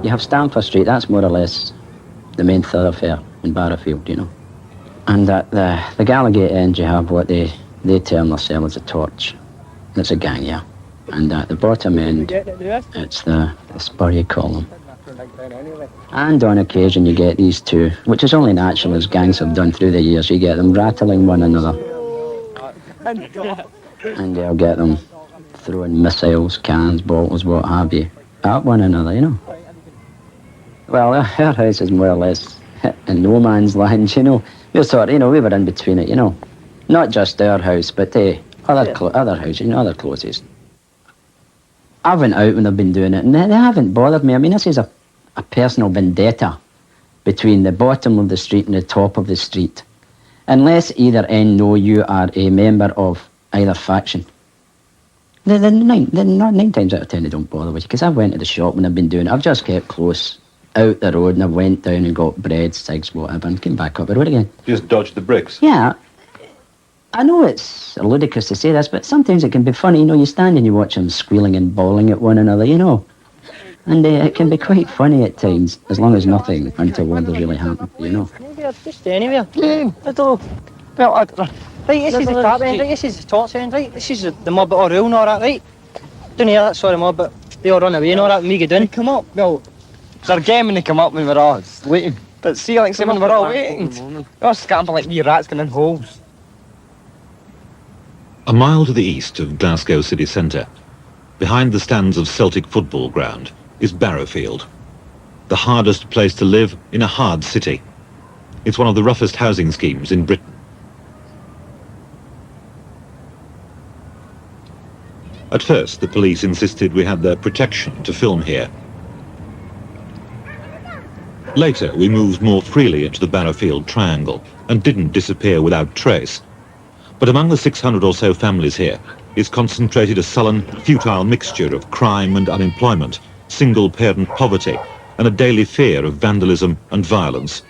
You have Stamford Street, that's more or less the main thoroughfare in Barrowfield, you know. And at the Gallowgate end you have what they term themselves as a torch. It's a gang, yeah. And at the bottom end, it's the Spurrier column. And on occasion you get these two, which is only natural as gangs have done through the years. You get them rattling one another. And you'll get them throwing missiles, cans, bottles, what have you, at one another, you know. Well, our house is more or less in no man's land, you know. We were in between it, you know. Not just our house, but other houses, you know, other closes. I went out when they've been doing it, and they haven't bothered me. I mean, this is a personal vendetta between the bottom of the street and the top of the street. Unless either end know you are a member of either faction. Nine times out of 10 they don't bother with you, because I went to the shop when I've been doing it. I've just kept close out the road, and I went down and got bread, cigs, whatever, and came back up the road again. Just dodged the bricks? Yeah. I know it's ludicrous to say this, but sometimes it can be funny, you know. You stand and you watch them squealing and bawling at one another, you know. And it can be quite funny at times, as long as nothing untoward has really happened, you know. Just anywhere. I don't. Well, right, this is the tap end, right, this is the torch end, right, this is the mob that all rule and all that, right? Down here, that's all the mob, but they all run away and all that, and me go down. They come up, well, they're game when they come up when we're all waiting. But see, like, when we're all waiting, they're all scampering like wee rats going in holes. A mile to the east of Glasgow city centre, behind the stands of Celtic football ground, is Barrowfield, the hardest place to live in a hard city. It's one of the roughest housing schemes in Britain. At first, the police insisted we had their protection to film here. Later, we moved more freely into the Barrowfield Triangle and didn't disappear without trace. But among the 600 or so families here is concentrated a sullen, futile mixture of crime and unemployment, single-parent poverty, and a daily fear of vandalism and violence.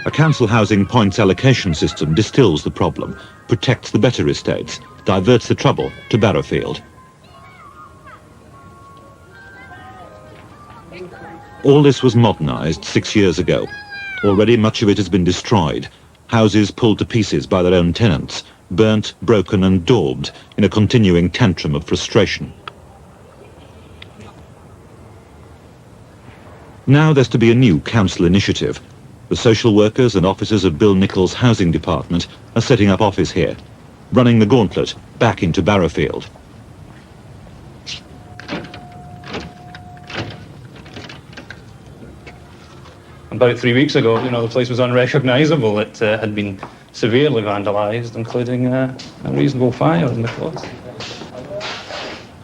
A council housing points allocation system distills the problem, protects the better estates, diverts the trouble to Barrowfield. All this was modernised 6 years ago. Already much of it has been destroyed. Houses pulled to pieces by their own tenants, burnt, broken and daubed in a continuing tantrum of frustration. Now there's to be a new council initiative. The social workers and officers of Bill Nicholls' housing department are setting up office here, running the gauntlet back into Barrowfield. About 3 weeks ago, you know, the place was unrecognisable. It had been severely vandalised, including a reasonable fire in the close.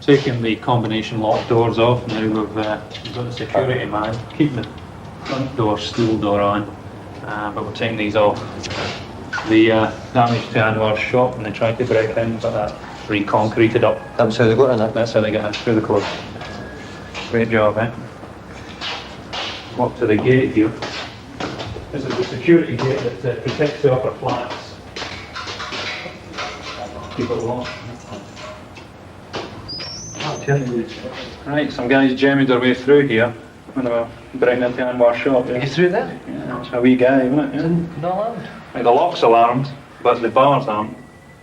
Taking the combination lock doors off, now we've got a security man keeping the front door, steel door on, but we're taking these off. The damage to Anwar's shop when they tried to break in, but that re-concreted up. That's how they got in it? That's how they got in through the close. Great job, eh? Up to the gate here. This is the security gate that protects the upper flats. Keep it locked. Right, some guys jammed their way through here when they were breaking into Anwar's shop. You through there? Yeah, it's a wee guy, isn't it? Yeah. Not alarmed? Like the lock's alarmed, but the bars aren't.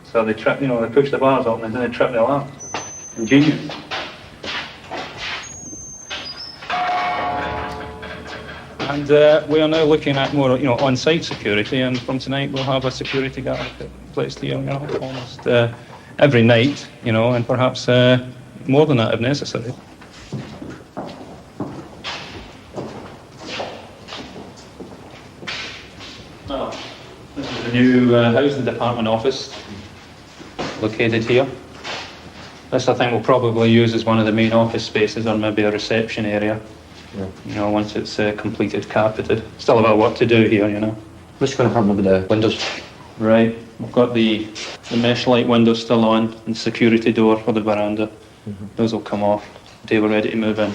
So they trip, you know, they push the bars up and then they trip the alarm. Ingenious. And we are now looking at more, you know, on-site security, and from tonight we'll have a security guard placed here, you know, almost every night, you know, and perhaps more than that if necessary. Well, this is the new housing department office located here. This I think we'll probably use as one of the main office spaces or maybe a reception area. Yeah. You know, once it's completed, carpeted. Still a bit of work to do here, you know. What's going to happen with the windows? Right, we've got the mesh light windows still on and security door for the veranda. Those will come off the day we're ready to move in.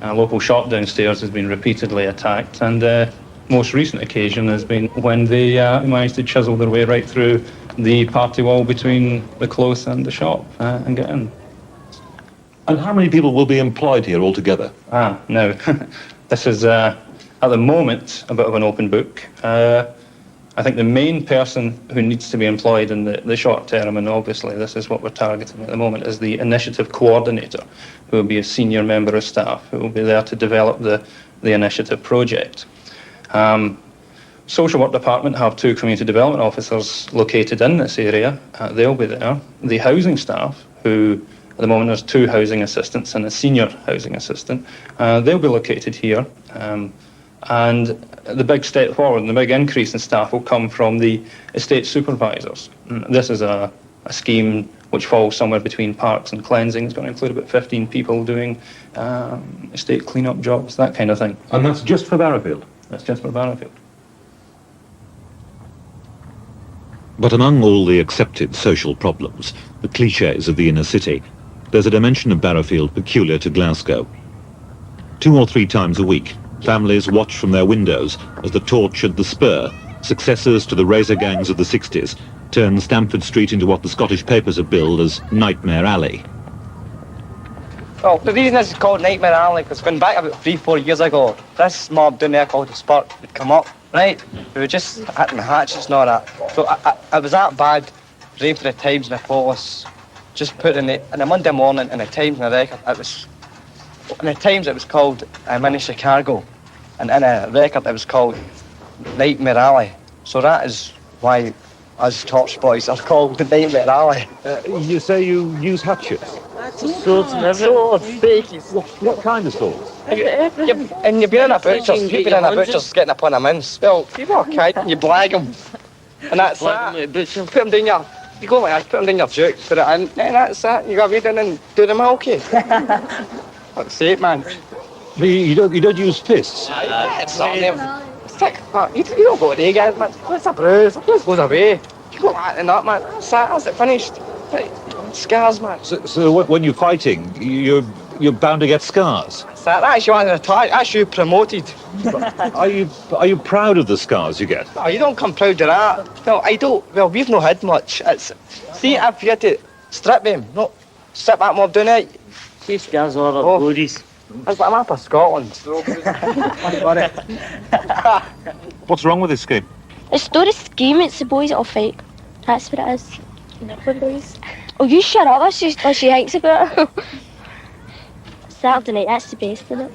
A local shop downstairs has been repeatedly attacked, and most recent occasion has been when they managed to chisel their way right through the party wall between the close and the shop and get in. And how many people will be employed here altogether? Now, this is, at the moment, a bit of an open book. I think the main person who needs to be employed in the short term, and obviously this is what we're targeting at the moment, is the initiative coordinator, who will be a senior member of staff, who will be there to develop the initiative project. Social work department have 2 community development officers located in this area. They'll be there. The housing staff, who at the moment there's 2 housing assistants and a senior housing assistant, they'll be located here. And the big step forward and the big increase in staff will come from the estate supervisors. This is a scheme which falls somewhere between parks and cleansing. It's going to include about 15 people doing estate clean-up jobs, that kind of thing. And that's just for Barrowfield? That's just for Barrowfield. But among all the accepted social problems, the clichés of the inner city, there's a dimension of Barrowfield peculiar to Glasgow. 2 or 3 times a week, families watch from their windows as the Torch and the Spur, successors to the razor gangs of the 60s, turn Stamford Street into what the Scottish papers have billed as Nightmare Alley. Well, the reason this is called Nightmare Alley, because going back about 3-4 years ago, this mob down there called the Spur would come up, right? We were just hitting the hatches and all that. So I was that bad, ran for the Times and the Police, just put in a Monday morning in the Times and the Record. In the Times it was called Mini Chicago, and in a Record it was called Nightmare Alley. So that is why us Torch boys are called the Nightmare Alley. You say you use hatchets? Swords and everything. Swords, fakies. What kind of swords? And you've been in a butcher's, you've been in a butcher's getting upon a mince. Well, you walk out and you blag them. And that's that. Put them down your, you go like that, put them down your juke, put it in, and that's that. You got to read in and do the milky. Fuck's sake, man. You don't use fists? It's not them. Stick, you don't go there, guys, man. It's a bruise, it just goes away. You go like that and that, man. That's it, finished. Right. Scars, man. So when you're fighting, you're bound to get scars? That's you that's you promoted. Are you proud of the scars you get? No, you don't come proud of that. No, I don't. Well, we've not had much. See, if you had to strip them, no, strip that mob down there. See scars all over bodies. That's like a map of Scotland. What's wrong with this scheme? It's not a scheme, it's the boys that'll fight. That's what it is. Never boys. Oh, you shut up, that's just what she thinks about it. Saturday night, that's the best, isn't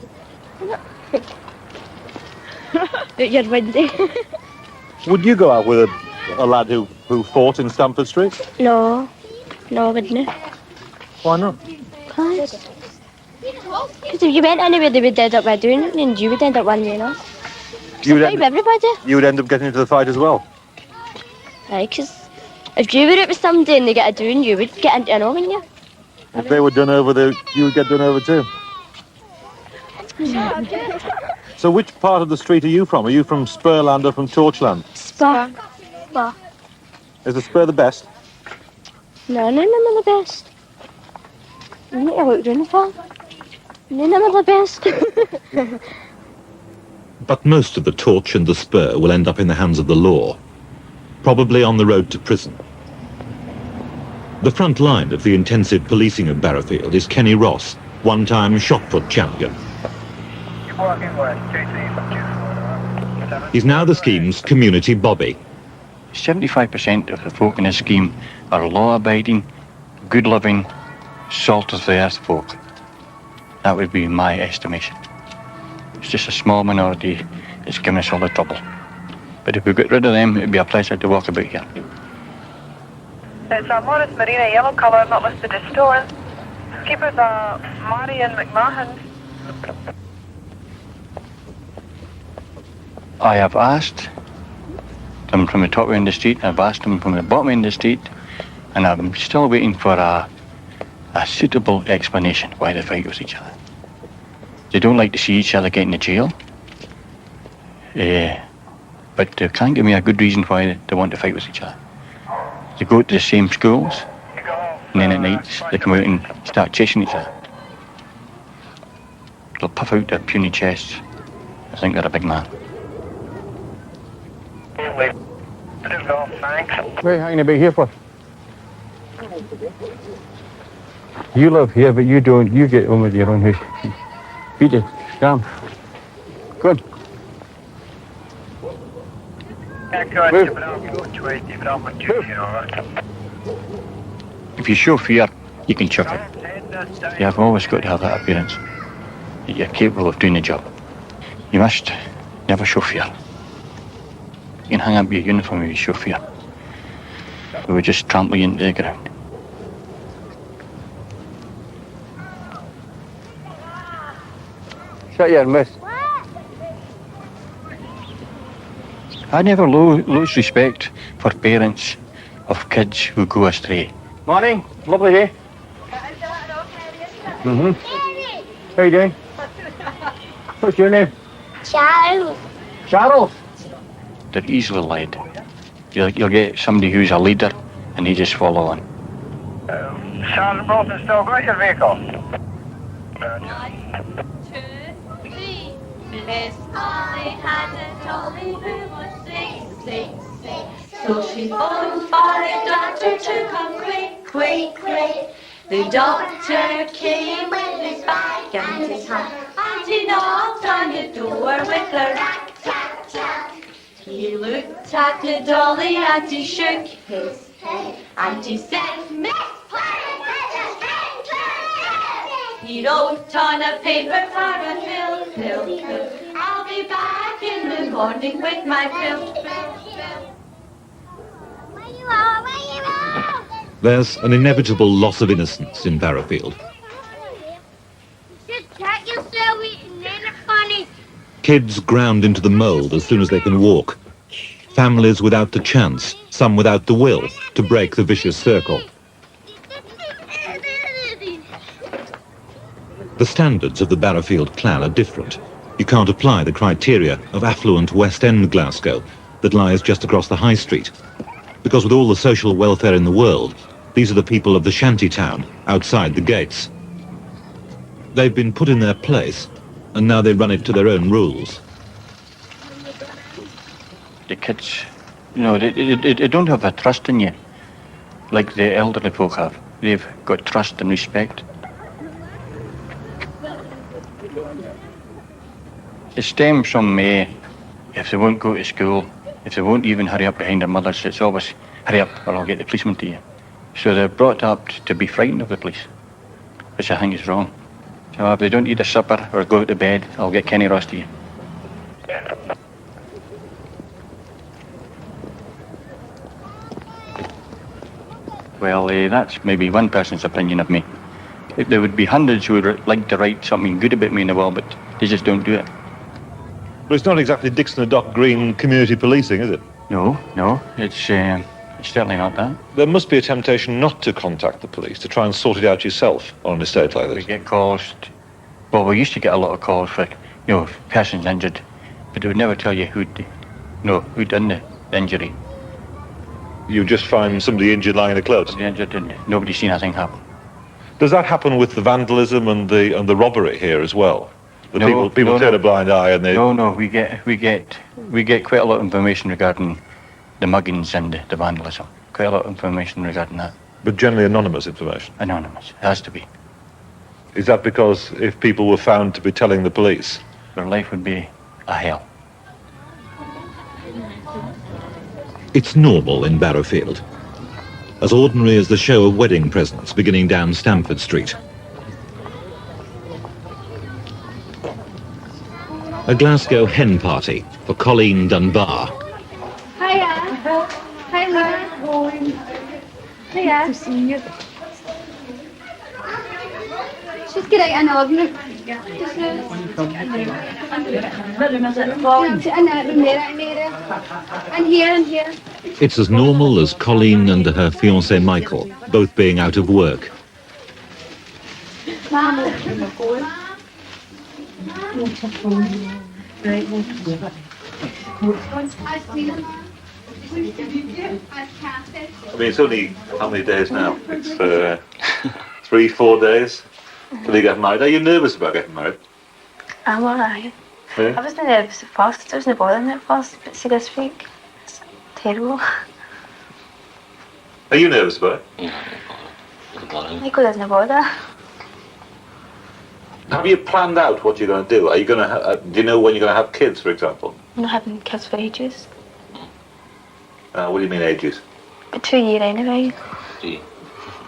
it? You're windy. Would you go out with a lad who fought in Stamford Street? No, I wouldn't. Why not? Because if you went anywhere they would end up by doing it, and you would end up winning, you know. You would Everybody. You would end up getting into the fight as well? Right, because if you were out with somebody and they get a doing, you would get into an all, wouldn't you? If they were done over, you would get done over too. So which part of the street are you from? Are you from Spurland or from Torchland? Spur. Is the Spur the best? No, none of the best. You need to look round for. None of the best. But most of the Torch and the Spur will end up in the hands of the law, probably on the road to prison. The front line of the intensive policing of Barrowfield is Kenny Ross, one-time shot-put champion. He's now the scheme's community bobby. 75% of the folk in the scheme are law-abiding, good-living, salt-of-the-earth folk. That would be my estimation. It's just a small minority that's giving us all the trouble. But if we get rid of them, it'd be a pleasure to walk about here. It's a Morris Marina yellow colour, not listed as stolen. Keepers are Marion McMahon. I have asked them from the top end of the street, I've asked them from the bottom end of the street, and I'm still waiting for a suitable explanation why they fight with each other. They don't like to see each other get into jail, but they can't give me a good reason why they want to fight with each other. They go to the same schools, and then at night they come out and start chasing each other. They'll puff out their puny chests. I think they're a big man. Where are you going to be here for? You live here, but you don't. You get on with your own house. Beat it. Damn. Good. If you show fear, you can chuck it. You have always got to have that appearance that you're capable of doing the job. You must never show fear. You can hang up your uniform if you show fear. We would just trample you into the ground. Shut your mouth. I never lose respect for parents of kids who go astray. Morning. Lovely day. How you doing? What's your name? Charles. Charles. They're easily led. You'll get somebody who's a leader and they just follow on. Sergeant Broughton still got your vehicle? Miss Molly had a dolly who was six. So she phoned for the doctor to come quick. The doctor came with his bag and his hat, and he knocked on the door with a rat-tat-tat. He looked at the dolly and he shook his head, and he said, Miss He wrote on a paper for a pill. I'll be back in the morning with my pill. Where you are? There's an inevitable loss of innocence in Barrowfield. Just check yourself eating dinner, funny. Kids ground into the mould as soon as they can walk. Families without the chance, some without the will, to break the vicious circle. The standards of the Barrowfield clan are different. You can't apply the criteria of affluent West End Glasgow that lies just across the high street. Because with all the social welfare in the world, these are the people of the shanty town outside the gates. They've been put in their place, and now they run it to their own rules. The kids, they don't have a trust in you like the elderly folk have. They've got trust and respect. It stems from if they won't go to school, if they won't even hurry up behind their mothers, it's always hurry up or I'll get the policeman to you. So they're brought up to be frightened of the police, which I think is wrong. So if they don't eat a supper or go to bed, I'll get Kenny Ross to you. Well, that's maybe one person's opinion of me. There would be hundreds who would like to write something good about me in the world, but they just don't do it. But it's not exactly Dixon and Dock Green community policing, is it? No, it's certainly not that. There must be a temptation not to contact the police, to try and sort it out yourself on an estate like this. We get calls. Well, we used to get a lot of calls for, if a person's injured, but they would never tell you who'd done the injury. You just find somebody injured lying in the clothes. The injured and nobody's seen anything happen. Does that happen with the vandalism and the robbery here as well? No, People turn a blind eye and they... No, we get quite a lot of information regarding the muggings and the vandalism. Quite a lot of information regarding that. But generally anonymous information? Anonymous, it has to be. Is that because if people were found to be telling the police? Their life would be a hell. It's normal in Barrowfield. As ordinary as the show of wedding presents beginning down Stamford Street. A Glasgow hen party for Colleen Dunbar. Hiya. Hiya. To see you. She's great, I love you. It's as normal as Colleen and her fiancé Michael both being out of work. I mean, it's only how many days now? It's 3-4 days till you get married. Are you nervous about getting married? I'm alright. Yeah? I wasn't nervous at first. I wasn't bothering at first, but see this week, it's terrible. Are you nervous about it? Michael doesn't bother. Have you planned out what you're going to do? Are you going to? Do you know when you're going to have kids, for example? I'm not having kids for ages. What do you mean ages? 2 years anyway. 2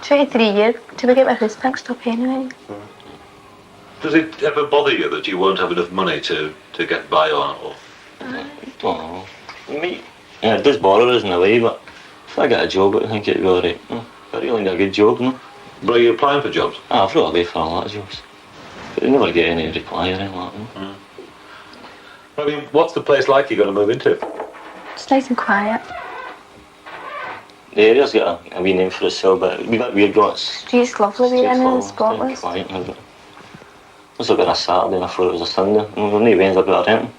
to 3 years till we get my house fixed up anyway. Does it ever bother you that you won't have enough money to get by on? Or? Oh, me. Yeah, it does bother us in a way, but if I get a job, I think it'd be alright. I really get a good job, no? But are you applying for jobs? I've got away for a lot of jobs. But I never get any reply or anything like that. I mean, what's the place like you're going to move into? It's nice and quiet. The area's got a wee name for itself, but we've got weird got Street's lovely where in and spotless. Quiet now, but must have been a Saturday and I thought it was a Sunday. And we've no ways about renting.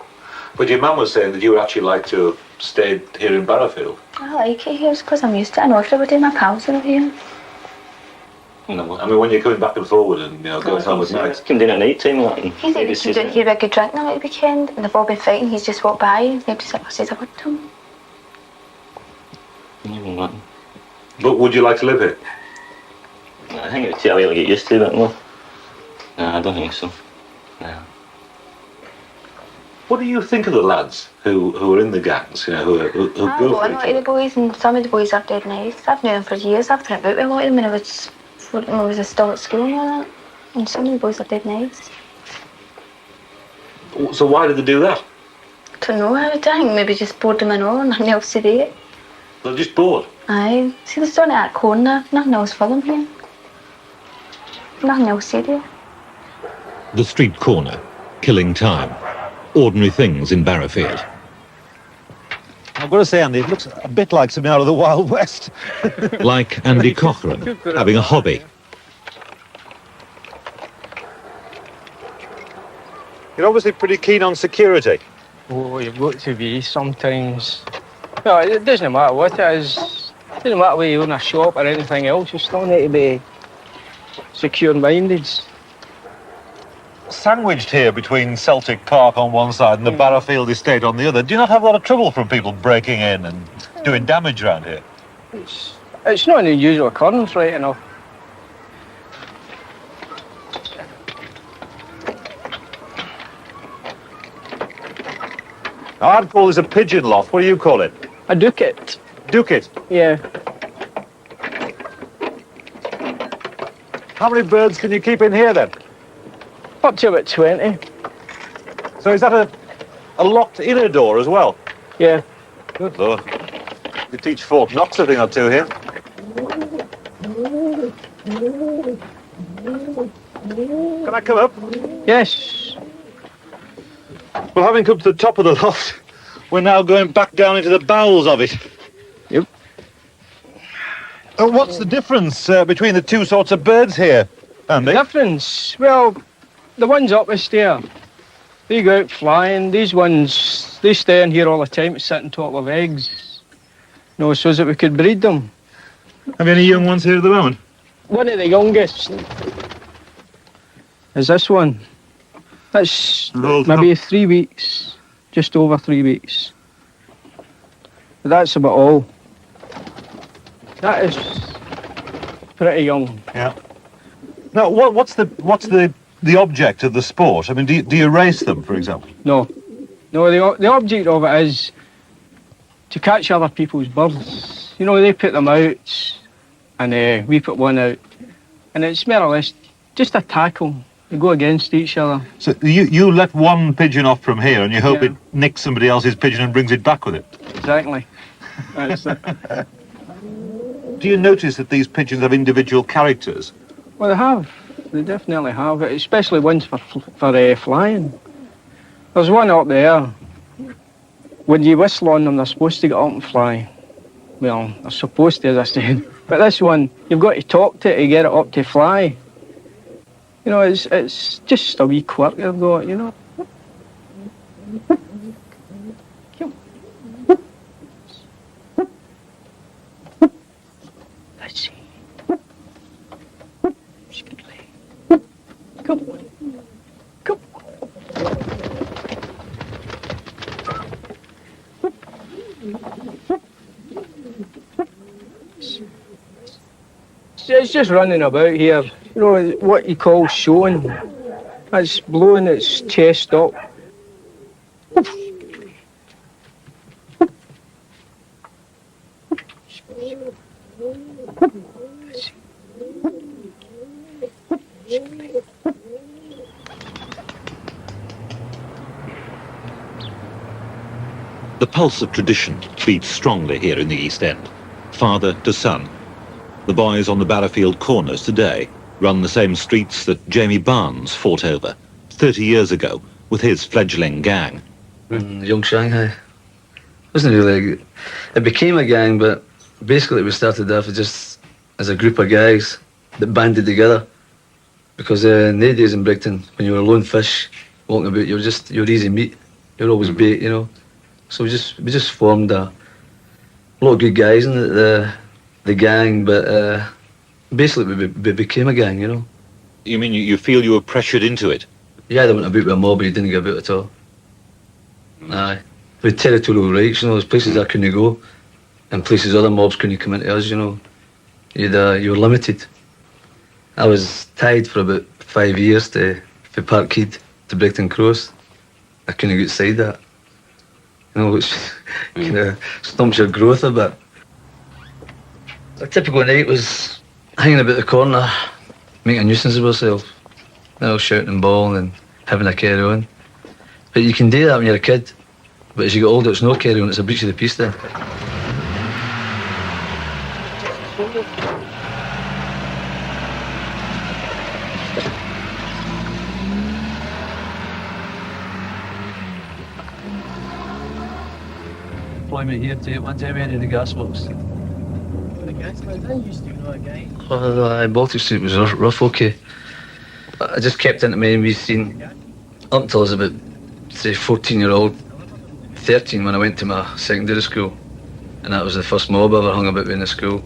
But your mum was saying that you would actually like to have stayed here in Barrowfield. I like it here because I'm used to it. I know everybody, my pals are here. No, I mean, when you're coming back and forward and, you know, going home at night. Come down at night time, like, and He's like, we can hear a good drink now at the weekend, and they've all been fighting. He's just walked by, and nobody says a word to him. But would you like to live here? I think it would take a while to get used to it, no? Nah, I don't think so. Nah. What do you think of the lads who are in the gangs, you know, who I go know for a each lot of other? the boys, and some of the boys are dead nice. I've known them for years. I've been about with a lot of them when I was still at school and all that. And some of the boys are dead nice. So why did they do that? I don't know, I think maybe just bored them and all, and nothing else to do. They're just bored. Aye. See, they're starting at that corner, nothing else for them here. Nothing else to do. The street corner, killing time. Ordinary things in Barrowfield. I've got to say, Andy, it looks a bit like something out of the Wild West. Like Andy Cochran, having a hobby. You're obviously pretty keen on security. Oh, you've got to be sometimes. Well, it doesn't matter what it is. It doesn't matter whether you own a shop or anything else. You still need to be secure-minded. Sandwiched here between Celtic Park on one side and the Barrowfield estate on the other, do you not have a lot of trouble from people breaking in and doing damage around here? It's not an unusual occurrence, right enough. I'd call this a pigeon loft. What do you call it? A ducat. Ducat? Yeah. How many birds can you keep in here then? Up to about 20. So is that a locked inner door as well? Yeah. Good Lord. You teach Fort Knox a thing or two here. Can I come up? Yes. Well, having come to the top of the loft, we're now going back down into the bowels of it. Yep. What's the difference between the two sorts of birds here, Andy? Difference? Well, the ones up the stair, they go out flying. These ones, they stay in here all the time to sit on top of eggs. No, so that we could breed them. Have you any young ones here at the moment? One of the youngest is this one. That's maybe 3 weeks, just over 3 weeks. But that's about all. That is pretty young. Yeah. Now, what's the object of the sport? I mean, do you race them, for example? No, the object of it is to catch other people's birds. You know, they put them out, and we put one out, and it's more or less just a tackle. They go against each other. So you let one pigeon off from here, and you hope it nicks somebody else's pigeon and brings it back with it? Exactly. That's it. Do you notice that these pigeons have individual characters? Well, they have. They definitely have it, especially ones for flying. There's one up there. When you whistle on them, they're supposed to get up and fly. Well, they're supposed to, as I said. But this one, you've got to talk to it to get it up to fly. You know, it's just a wee quirk they've got, you know. Let's see. Come on. Come on. It's just running about here. You know, what you call showing. It's blowing its chest up. The pulse of tradition beats strongly here in the East End, father to son. The boys on the Barrowfield corners today run the same streets that Jamie Barnes fought over 30 years ago with his fledgling gang. Young Shanghai. Wasn't really, it became a gang, but basically we started off just as a group of guys that banded together. Because in the days in Brigton, when you were a lone fish walking about, you're easy meat. You're always bait, you know. So we just formed a lot of good guys in the gang, but basically we became a gang, you know. You mean you feel you were pressured into it? Yeah, they went about with a mob, but you didn't get about at all. Aye. With territorial rights, you know, there's places I couldn't go, and places other mobs couldn't come into us, you know. You were limited. I was tied for about 5 years from Parkhead to Brigton Cross. I couldn't get outside that. You know, which kind of stumps your growth a bit. A typical night was hanging about the corner, making a nuisance of ourselves. You know, shouting and bawling and having a carry on. But you can do that when you're a kid. But as you get older, it's no carry on, it's a breach of the peace then. Employment here too. One time we had the gas works. The gas works, I used to know a guy. Well, Baltic Street was rough, okay. I just kept into my MV scene up until I was about, say, 14-year-old, 13 when I went to my secondary school. And that was the first mob I ever hung about in the school.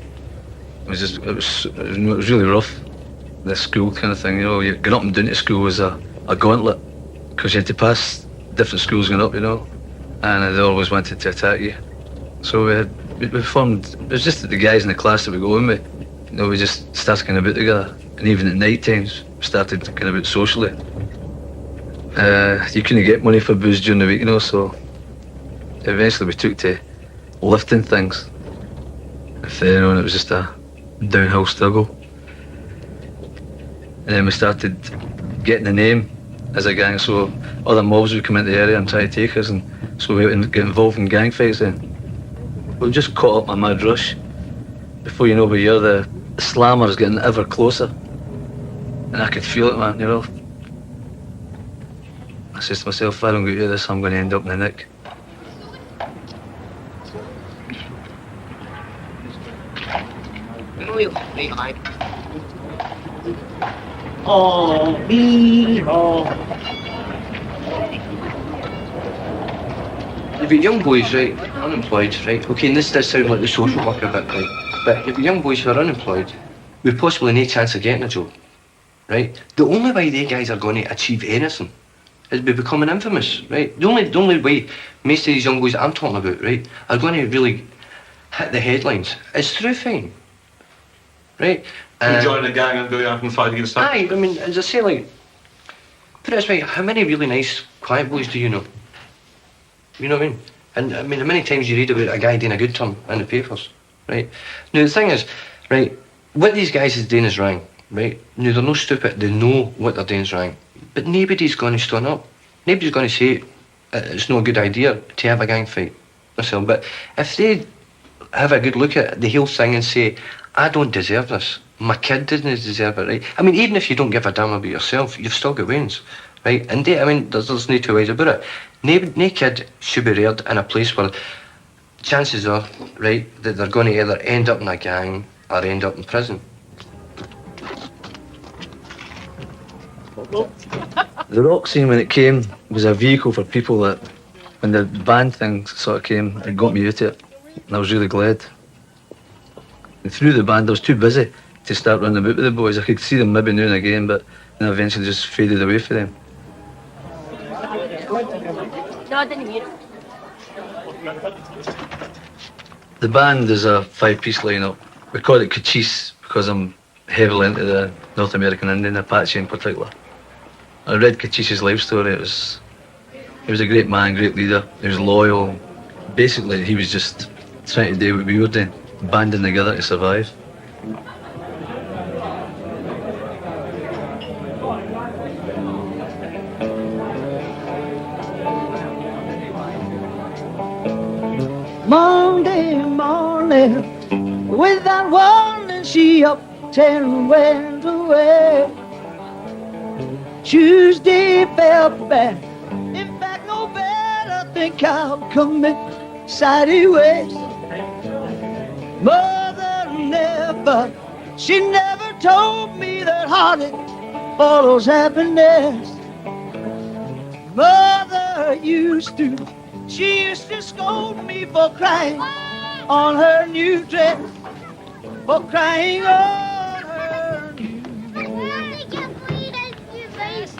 It was really rough, the school kind of thing, you know. Getting up and down to school was a gauntlet, because you had to pass different schools going up, you know. And they always wanted to attack you. So we formed, it was just the guys in the class that we go in with. You know, we just started kind of about together. And even at night times, we started kind of out socially. You couldn't get money for booze during the week, you know, so eventually we took to lifting things. You know, and it was just a downhill struggle. And then we started getting a name as a gang, so other mobs would come into the area and try to take us, and so we would get involved in gang fights then. We just caught up a mad rush. Before you know where you are, the slammer's getting ever closer. And I could feel it, man, you know. I said to myself, if I don't get out of this, I'm going to end up in the nick. Oh, me, oh. You've got young boys, right, unemployed, right? Okay, and this does sound like the social worker bit, right? But you've got young boys who are unemployed, with possibly no chance of getting a job, right? The only way they guys are going to achieve anything is by becoming infamous, right? The only way most of these young boys that I'm talking about, right, are going to really hit the headlines is through fame, right? Join a gang and go out and fight against that? Aye, I mean, as I say, like, put it this way, how many really nice, quiet boys do you know? You know what I mean? And I mean, how many times you read about a guy doing a good turn in the papers, right? Now, the thing is, right, what these guys is doing is wrong, right? Now, they're no stupid, they know what they're doing is wrong. But nobody's going to stand up. Nobody's going to say it's not a good idea to have a gang fight. But if they have a good look at the whole thing and say, I don't deserve this, my kid doesn't deserve it, right? I mean, even if you don't give a damn about yourself, you've still got wings, right? And I mean, there's no two ways about it. No kid should be reared in a place where chances are, right, that they're going to either end up in a gang or end up in prison. The rock scene, when it came, was a vehicle for people that, when the band thing sort of came, it got me out of it. And I was really glad. And through the band, I was too busy to start running about with the boys. I could see them maybe now and again, but then eventually just faded away for them. No, I didn't hear it. The band is a 5-piece lineup. We call it Cochise because I'm heavily into the North American Indian, Apache in particular. I read Cochise's life story. He was a great man, great leader. He was loyal. Basically, he was just trying to do what we were doing, banding together to survive. Monday morning, without warning, she up and went away. Tuesday felt bad. In fact, no better. Think I'll commit sideways. Mother she never told me that heartache follows happiness. Mother she used to scold me for crying on her new dress, for crying on her new dress.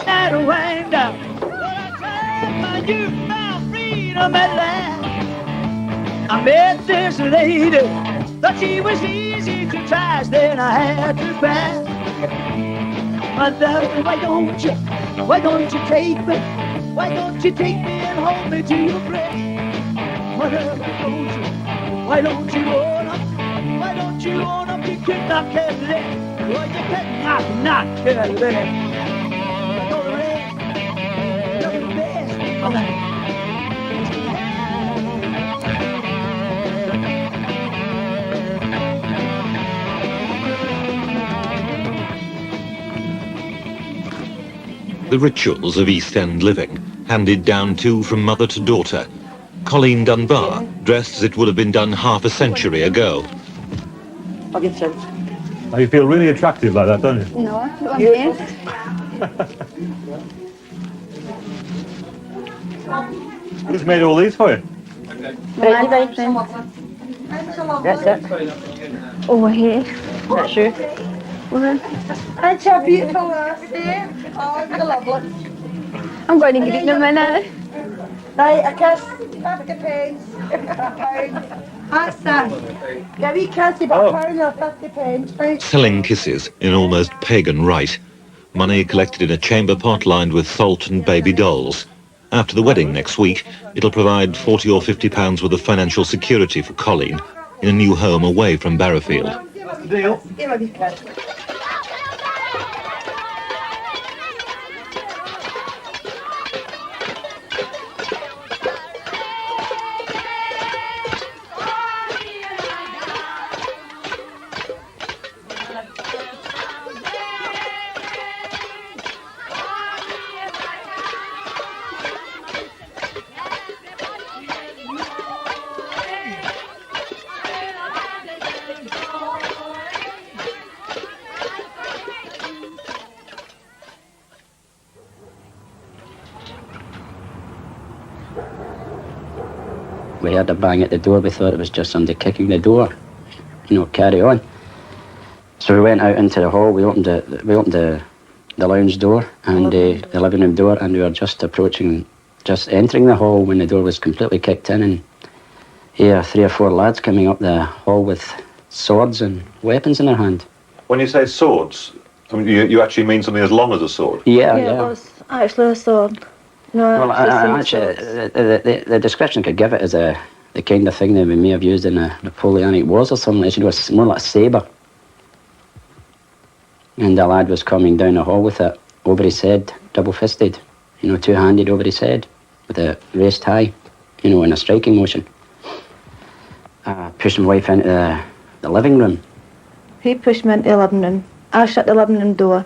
That wind up, but I tried my newfound freedom at last. I met this lady, thought she was easy to trust, then I had to pass. Mother, why don't you take me? Why don't you take me and hold me to your breast? Mother, why don't you own up? Why don't you own up? You could not care less. Well, you could not care less. You're the rest. You're the best. The rituals of East End living, handed down too from mother to daughter. Colleen Dunbar, dressed as it would have been done half a century ago. Now you feel really attractive like that, don't you? No, I'm here. Who's made all these for you? That's it. Over here. That's you. That's a beautiful lassie. Oh, you're lovely. I'm going to greet in a minute. Right, a kiss. 50 pence. That's that. Yeah, we can't see but a pound or 50 pence. Right. Selling kisses in almost pagan rite. Money collected in a chamber pot lined with salt and baby dolls. After the wedding next week, it'll provide £40 or £50 worth of financial security for Colleen in a new home away from Barrowfield. What's the deal? Give me a wee kiss. We heard a bang at the door. We thought it was just somebody kicking the door. Carry on. So we went out into the hall. We opened the lounge door and the living room door, and we were just entering the hall when the door was completely kicked in, and here 3 or 4 lads coming up the hall with swords and weapons in their hand. When you say swords, I mean, you actually mean something as long as a sword? Yeah. It was actually a sword. No, Well, actually, the description I could give it is the kind of thing that we may have used in the Napoleonic Wars or something. It's more like a sabre. And the lad was coming down the hall with it over his head, double-fisted, two-handed over his head, with it raised high, in a striking motion. Pushed my wife into the living room, He pushed me into the living room. I shut the living room door.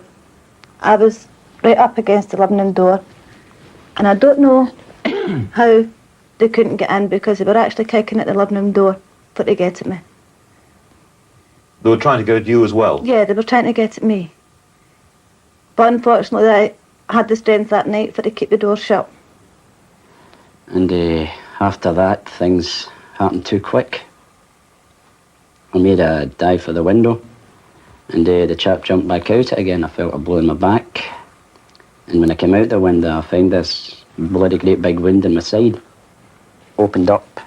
I was right up against the living room door. And I don't know how they couldn't get in because they were actually kicking at the living room door for to get at me. They were trying to go at you as well? Yeah, they were trying to get at me. But unfortunately, I had the strength that night for to keep the door shut. And after that, things happened too quick. I made a dive for the window, and the chap jumped back out it again. I felt a blow in my back. And when I came out the window, I found this bloody great big wound in my side. Opened up,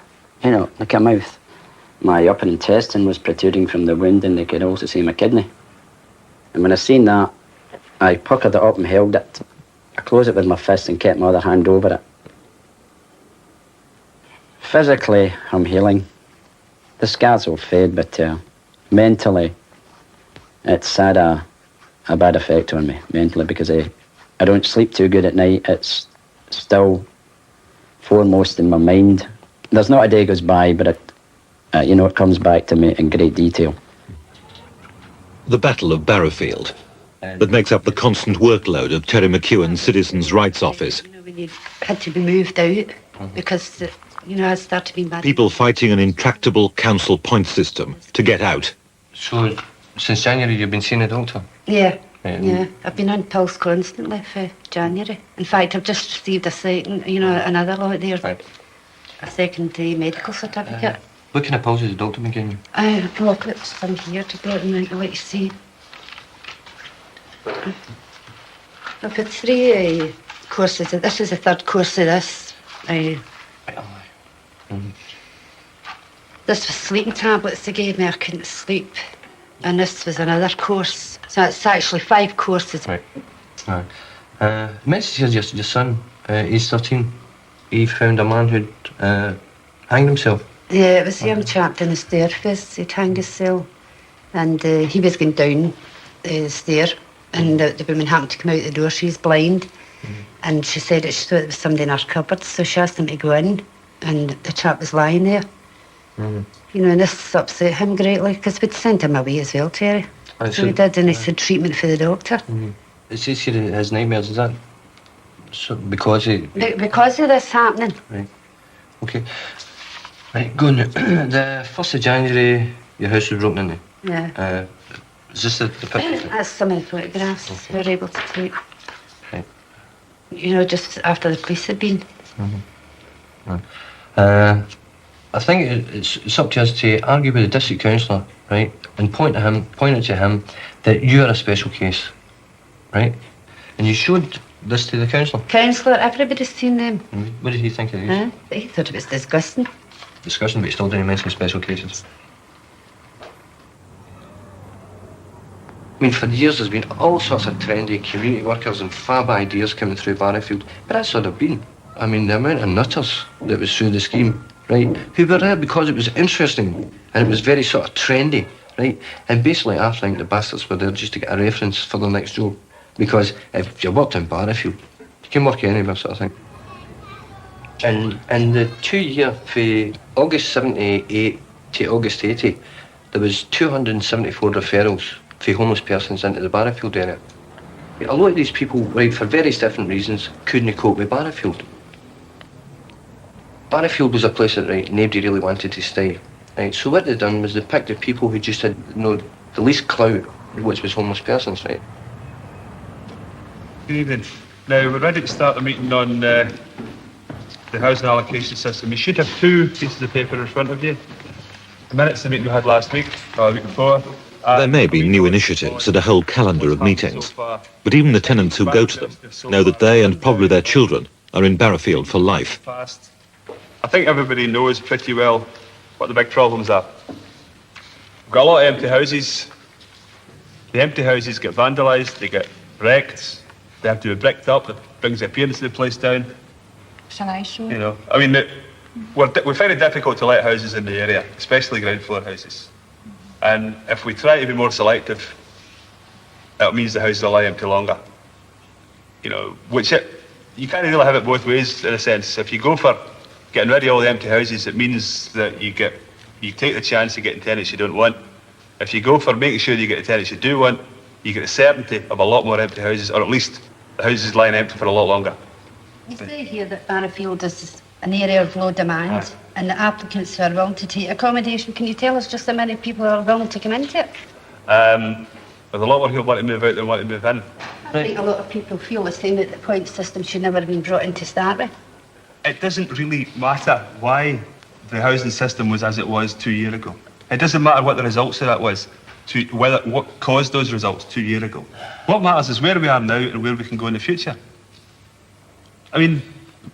you know, like a mouth. My upper intestine was protruding from the wound, and they could also see my kidney. And when I seen that, I puckered it up and held it. I closed it with my fist and kept my other hand over it. Physically, I'm healing. The scars will fade, but mentally, it's had a bad effect on me, mentally, because I don't sleep too good at night. It's still foremost in my mind. There's not a day goes by, but it comes back to me in great detail. The Battle of Barrowfield, that makes up the constant workload of Terry McEwen's Citizens' Rights Office. When you had to be moved out because, I started being bad. People fighting an intractable council point system to get out. So, since January you've been seeing a doctor? Yeah. Yeah, I've been on pills constantly for January. In fact, I've just received a second, another lot there, a second medical certificate. What kind of pills has the doctor been giving you? I've got some here to go and let you see. I've had 3 courses. This is the 3rd course of this. This was sleeping tablets they gave me. I couldn't sleep. And this was another course. So it's actually 5 courses. Right. Message here, your son, he's 13. He found a man who'd hanged himself. Yeah, it was a young chap down the staircase. He'd hanged himself. And he was going down the stair. And the woman happened to come out the door. She's blind. And she said that she thought it was somebody in her cupboard. So she asked him to go in. And the chap was lying there. And this upset him greatly because we'd sent him away as well, Terry. So we did, and he said treatment for the doctor. It says here his nightmares, is that because because of this happening? Right. Okay. Right, go on. The 1st of January, your house was broken into. Yeah. Is this the picture? That's some of the photographs we were able to take. Right. Just after the police had been. I think it's up to us to argue with the district councillor, right, and point out to him that you are a special case, right? And you showed this to the councillor. Councillor, everybody's seen them. What did he think it is? He thought it was disgusting. Disgusting, but he still didn't mention special cases. I mean, for years there's been all sorts of trendy community workers and fab ideas coming through Barrowfield, but that's what they've been. I mean, the amount of nutters that was through the scheme, right, who were there because it was interesting and it was very sort of trendy, right? And basically, I think the bastards were there just to get a reference for their next job. Because if you worked in Barrowfield, you can work anywhere, sort of thing. And in the 2 year, from August 78 to August 80, there was 274 referrals for homeless persons into the Barrowfield area. A lot of these people, right, for various different reasons, couldn't cope with Barrowfield. Barrowfield was a place that, right, nobody really wanted to stay. Right, so what they done was they picked the people who just had, the least clout, which was homeless persons, right? Good evening. Now, we're ready to start the meeting on the housing allocation system. You should have 2 pieces of paper in front of you. The minutes of the meeting we had last week, or the week before. There may be new initiatives and a whole calendar of meetings, but even the tenants who go to them know that they and probably their children are in Barrowfield for life. I think everybody knows pretty well what the big problems are. We've got a lot of empty houses. The empty houses get vandalised, they get wrecked, they have to be bricked up, that brings the appearance of the place down. Shall I show We find it difficult to let houses in the area, especially ground floor houses. And if we try to be more selective, it means the houses will lie empty longer. You can't really have it both ways in a sense. If you go for getting rid of all the empty houses, it means that you take the chance of getting tenants you don't want. If you go for making sure you get the tenants you do want, you get the certainty of a lot more empty houses, or at least the houses lying empty for a lot longer. You say here that Barrowfield is an area of low demand and the applicants who are willing to take accommodation. Can you tell us just how many people are willing to come into it? There's a lot more people want to move out than want to move in. I think a lot of people feel the same, that the point system should never have been brought in to start with. It doesn't really matter why the housing system was as it was 2 years ago. It doesn't matter what the results of that was, what caused those results 2 years ago. What matters is where we are now and where we can go in the future. I mean,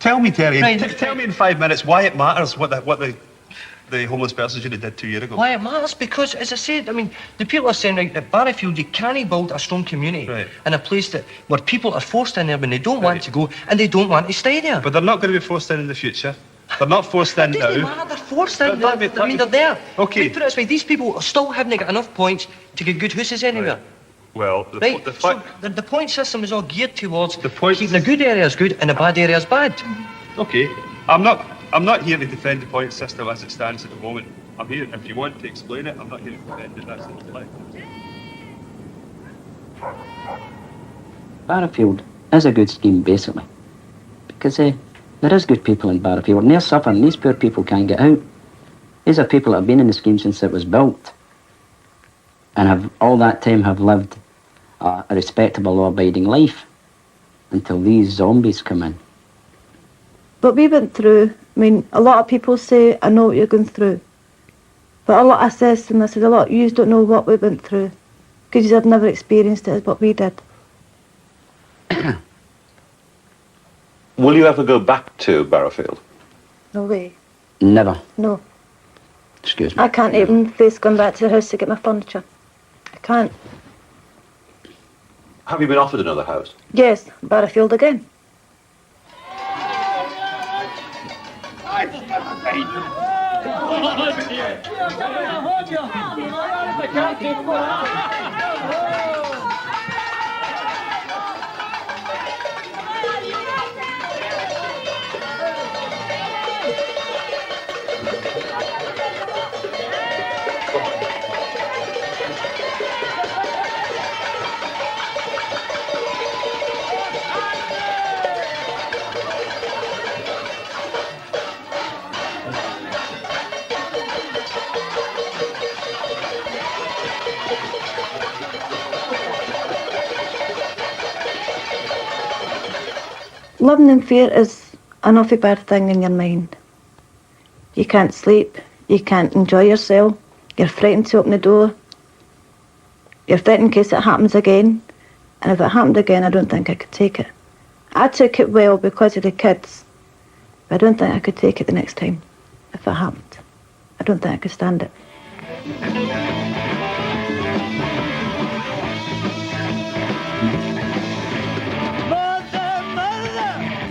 tell me, Terry, tell me in 5 minutes why it matters what the homeless persons unit did 2 years ago. Why it matters? Because, as I said, I mean, the people are saying, right, that Barrowfield, you can't build a strong community in a place where people are forced in there when they don't want to go and they don't want to stay there. But they're not going to be forced in the future. They're not forced in now. It doesn't matter, they're forced in. I mean, they're there. Okay. Put it this way, these people still haven't got enough points to get good houses anywhere. Well, the point system is all geared towards keeping the good areas good and the bad areas bad. Okay. I'm not here to defend the point system as it stands at the moment. I'm here, if you want to explain it, I'm not here to defend it, that's the play. Barrowfield is a good scheme, basically. Because there is good people in Barrowfield, and they're suffering. These poor people can't get out. These are people that have been in the scheme since it was built, and have all that time have lived a respectable, law-abiding life, until these zombies come in. But we went through, I mean, a lot of people say, I know what you're going through. But a lot I says to them, I said, a lot of you don't know what we went through, because you have never experienced it as what we did. Will you ever go back to Barrowfield? No way. Never. No. Excuse me. I can't even face going back to the house to get my furniture. I can't. Have you been offered another house? Yes, Barrowfield again. Living in fear is an awful bad thing in your mind. You can't sleep, you can't enjoy yourself, you're frightened to open the door, you're frightened in case it happens again, and if it happened again, I don't think I could take it. I took it well because of the kids, but I don't think I could take it the next time if it happened. I don't think I could stand it.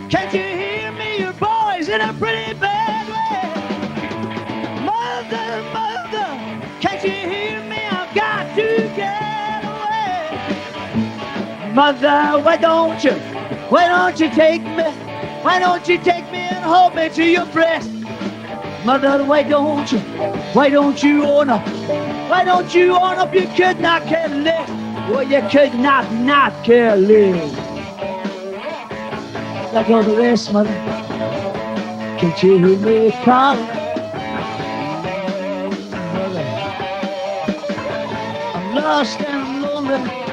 Can't you hear me? Your boy's in a pretty bad way. Mother, mother, can't you hear me? I've got to get away. Mother, why don't you take me? Why don't you take me and hold me to your breast? Mother, why don't you own up? Why don't you own up? You could not care less. Well, you could not care less. Like all the rest, mother. Can't you hear me calling? Mother, I'm lost and I'm lonely.